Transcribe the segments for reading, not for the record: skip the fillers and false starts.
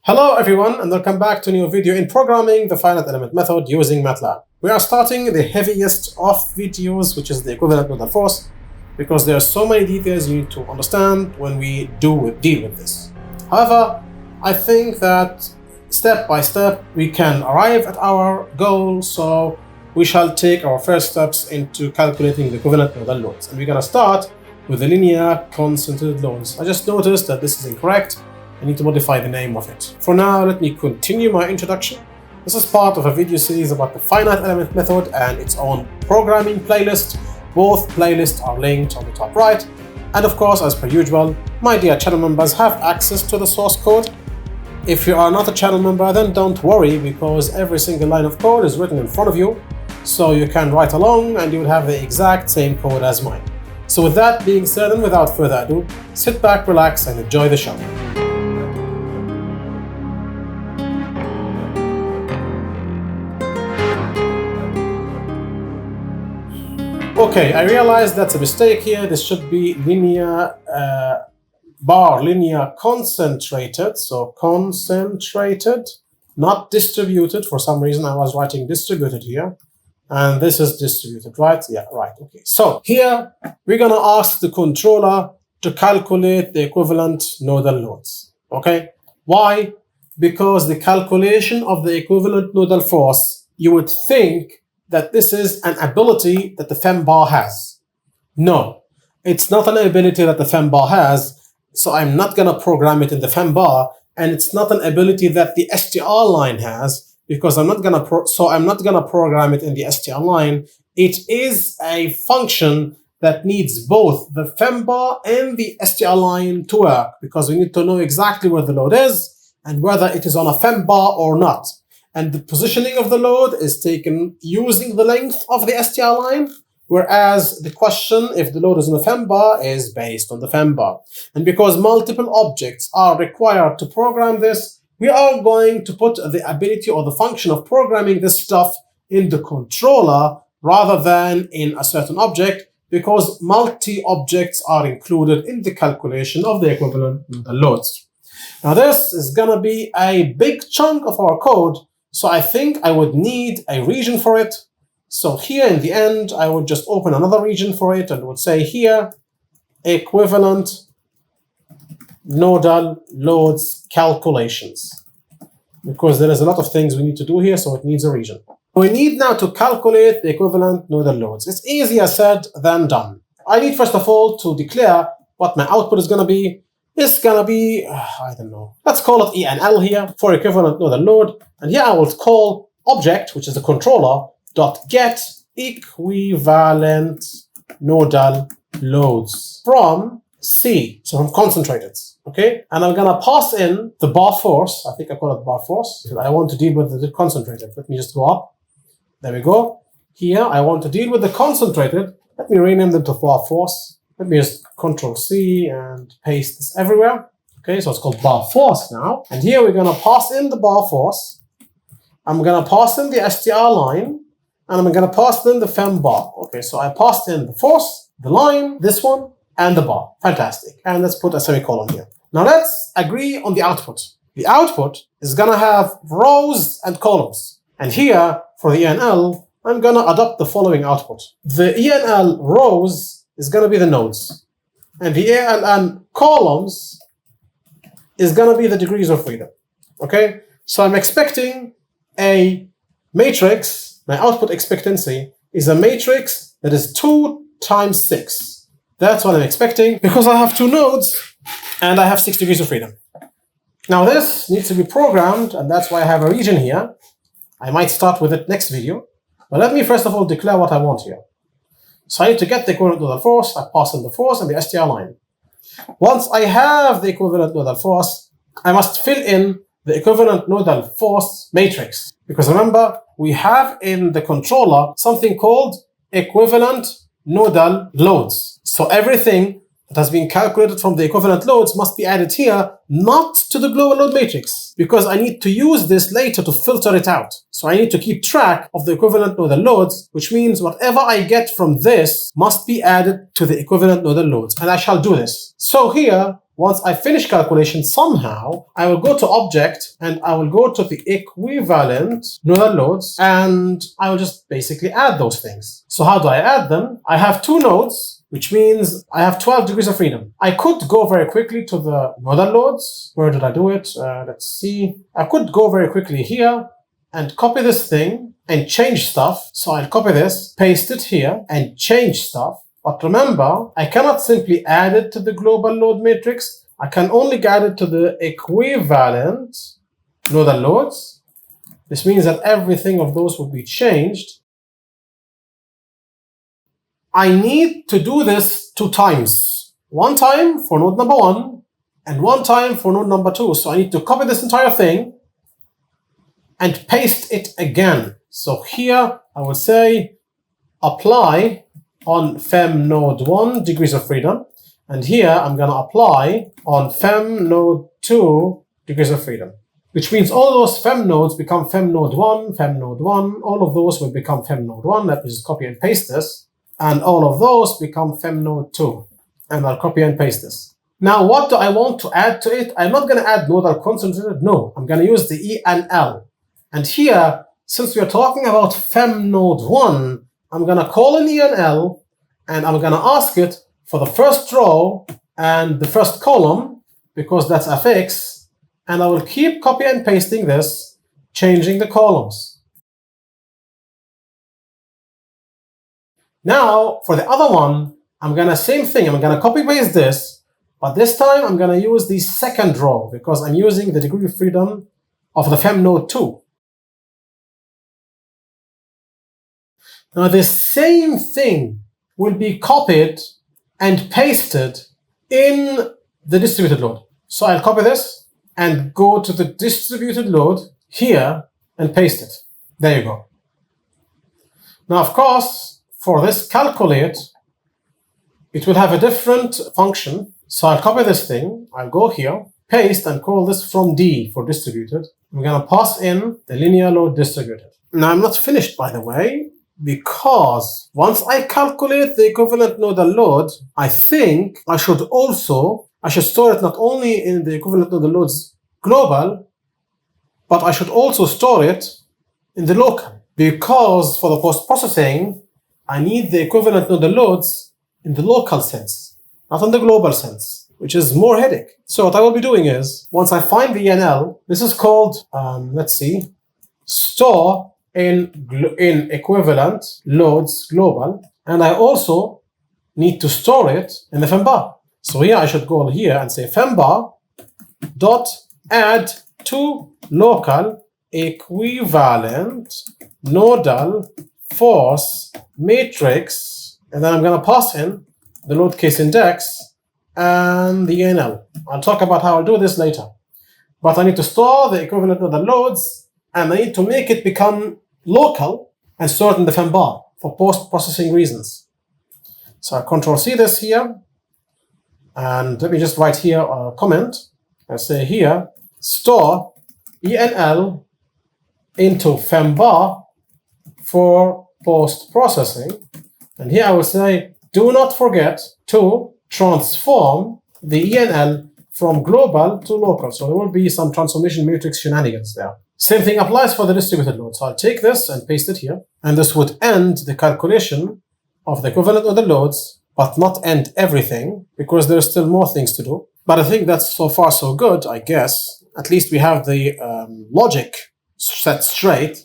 Hello everyone, and welcome back to a new video in programming the finite element method using MATLAB. We are starting the heaviest of videos, which is the equivalent nodal force, because there are so many details you need to understand when we deal with this. However, I think that step by step we can arrive at our goal, so we shall take our first steps into calculating the equivalent nodal loads. And we're going to start with the linear concentrated loads. I just noticed that this is incorrect. I need to modify the name of it. For now, let me continue my introduction. This is part of a video series about the finite element method and its own programming playlist. Both playlists are linked on the top right. And of course, as per usual, my dear channel members have access to the source code. If you are not a channel member, then don't worry, because every single line of code is written in front of you. So you can write along and you will have the exact same code as mine. So with that being said, and without further ado, sit back, relax, and enjoy the show. Okay, I realized that's a mistake here. This should be linear linear concentrated. So concentrated, not distributed. For some reason, I was writing distributed here. And this is distributed, right? Yeah, right. Okay. So here, we're going to ask the controller to calculate the equivalent nodal loads. Okay? Why? Because the calculation of the equivalent nodal force, you would think that this is an ability that the fembar has. No, it's not an ability that the fembar has, so I'm not going to program it in the fembar, and it's not an ability that the str line has, because I'm not going to program it in the str line. It is a function that needs both the fembar and the str line to work, because we need to know exactly where the load is and whether it is on a fembar or not. And the positioning of the load is taken using the length of the str line, whereas the question if the load is on the fembar is based on the fembar. And because multiple objects are required to program this, we are going to put the ability or the function of programming this stuff in the controller rather than in a certain object, because multi-objects are included in the calculation of the equivalent nodal loads. Now this is going to be a big chunk of our code, so I think I would need a region for it. So here in the end, I would just open another region for it and would say here, equivalent nodal loads calculations. Because there is a lot of things we need to do here, so it needs a region. We need now to calculate the equivalent nodal loads. It's easier said than done. I need first of all to declare what my output is going to be. It's going to be, I don't know, let's call it ENL here for equivalent nodal load. And here I will call object, which is the controller, dot get equivalent nodal loads from C, so from concentrated, okay? And I'm going to pass in the bar force. I think I call it bar force, because I want to deal with the concentrated. Let me just go up. There we go. Here, I want to deal with the concentrated. Let me rename them to bar force. Let me just Control C and paste this everywhere. Okay, so it's called bar force now. And here we're going to pass in the bar force. I'm going to pass in the str line, and I'm going to pass in the fembar. Okay, so I passed in the force, the line, this one, and the bar. Fantastic. And let's put a semicolon here. Now let's agree on the output. The output is going to have rows and columns. And here, for the ENL, I'm going to adopt the following output. The ENL rows is going to be the nodes. And the ENL columns is going to be the degrees of freedom. Okay? So I'm expecting a matrix. My output expectancy is a matrix that is 2 times 6. That's what I'm expecting, because I have 2 nodes and I have 6 degrees of freedom. Now this needs to be programmed, and that's why I have a region here. I might start with it next video. But let me first of all declare what I want here. So I need to get the equivalent nodal force. I pass in the force and the str line. Once I have the equivalent nodal force, I must fill in the equivalent nodal force matrix. Because remember, we have in the controller something called equivalent nodal loads. So everything that has been calculated from the equivalent loads must be added here, not to the global load matrix, because I need to use this later to filter it out. So I need to keep track of the equivalent nodal loads, which means whatever I get from this must be added to the equivalent nodal loads, and I shall do this. So here, once I finish calculation, somehow I will go to object and I will go to the equivalent nodal loads and I will just basically add those things. So how do I add them? I have 2 nodes, which means I have 12 degrees of freedom. I could go very quickly to the nodal loads. Where did I do it? Let's see. I could go very quickly here and copy this thing and change stuff. So I'll copy this, paste it here, and change stuff. But remember, I cannot simply add it to the global load matrix. I can only add it to the equivalent nodal loads. This means that everything of those will be changed. I need to do this 2 times. 1 time for node number 1 and 1 time for node number 2. So I need to copy this entire thing and paste it again. So here I will say apply on fem node 1 degrees of freedom, and here I'm going to apply on fem node 2 degrees of freedom, which means all those fem nodes become fem node 1, fem node 1, all of those will become fem node 1. Let me just copy and paste this, and all of those become fem node 2, and I'll copy and paste this. Now what do I want to add to it? I'm not going to add nodal concentrated, no, I'm going to use the ENL, and here, since we are talking about fem node 1, I'm going to call an ENL, and I'm going to ask it for the first row and the first column, because that's fx, and I will keep copy and pasting this, changing the columns. Now, for the other one, I'm going to same thing. I'm going to copy paste this, but this time I'm going to use the second row, because I'm using the degree of freedom of the fem node 2. Now, the same thing will be copied and pasted in the distributed load. So I'll copy this and go to the distributed load here and paste it. There you go. Now, of course, for this calculate, it will have a different function. So I'll copy this thing, I'll go here, paste, and call this from D for distributed. I'm going to pass in the linear load distributed. Now, I'm not finished, by the way, because once I calculate the equivalent nodal load, I think I should store it not only in the equivalent nodal loads global, but I should also store it in the local, because for the post-processing, I need the equivalent nodal loads in the local sense, not in the global sense, which is more headache. So what I will be doing is, once I find the ENL, this is called, store in equivalent loads global, and I also need to store it in the fembar. So here I should go here and say fembar dot add to local equivalent nodal force matrix, and then I'm going to pass in the load case index and the ENL. I'll talk about how I'll do this later, but I need to store the equivalent nodal loads, and I need to make it become local and store it in the fembar for post-processing reasons. So I Control-C this here, and let me just write here a comment. I say here, store ENL into fembar for post-processing. And here I will say, do not forget to transform the ENL from global to local. So there will be some transformation matrix shenanigans there. Same thing applies for the distributed load. So I'll take this and paste it here, and this would end the calculation of the equivalent of the loads, but not end everything, because there's still more things to do. But I think that's so far so good, I guess. At least we have the logic set straight.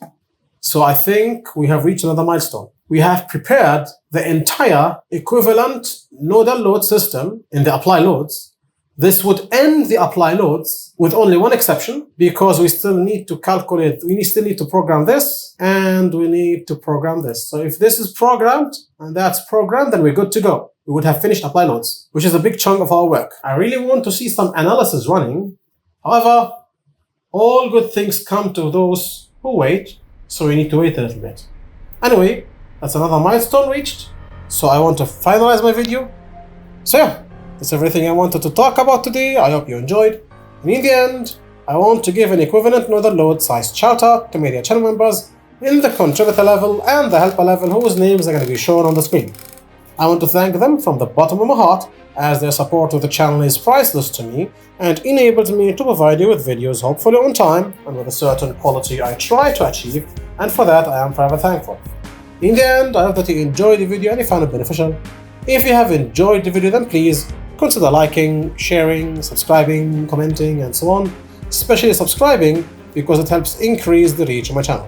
So I think we have reached another milestone. We have prepared the entire equivalent nodal load system in the apply loads. This would end the apply loads with only one exception, because we still need to calculate, we still need to program this, and we need to program this. So if this is programmed and that's programmed, then we're good to go. We would have finished apply loads, which is a big chunk of our work. I really want to see some analysis running. However, all good things come to those who wait, so we need to wait a little bit. Anyway, that's another milestone reached, so I want to finalize my video. So yeah, that's everything I wanted to talk about today. I hope you enjoyed. And in the end, I want to give an equivalent nodal load sized shout out to media channel members in the contributor level and the helper level, whose names are going to be shown on the screen. I want to thank them from the bottom of my heart, as their support of the channel is priceless to me and enables me to provide you with videos hopefully on time and with a certain quality I try to achieve, and for that I am forever thankful. In the end, I hope that you enjoyed the video and you found it beneficial. If you have enjoyed the video, then please consider liking, sharing, subscribing, commenting, and so on, especially subscribing because it helps increase the reach of my channel.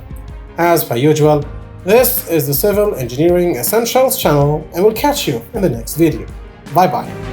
As per usual, this is the Civil Engineering Essentials channel, and we'll catch you in the next video. Bye bye.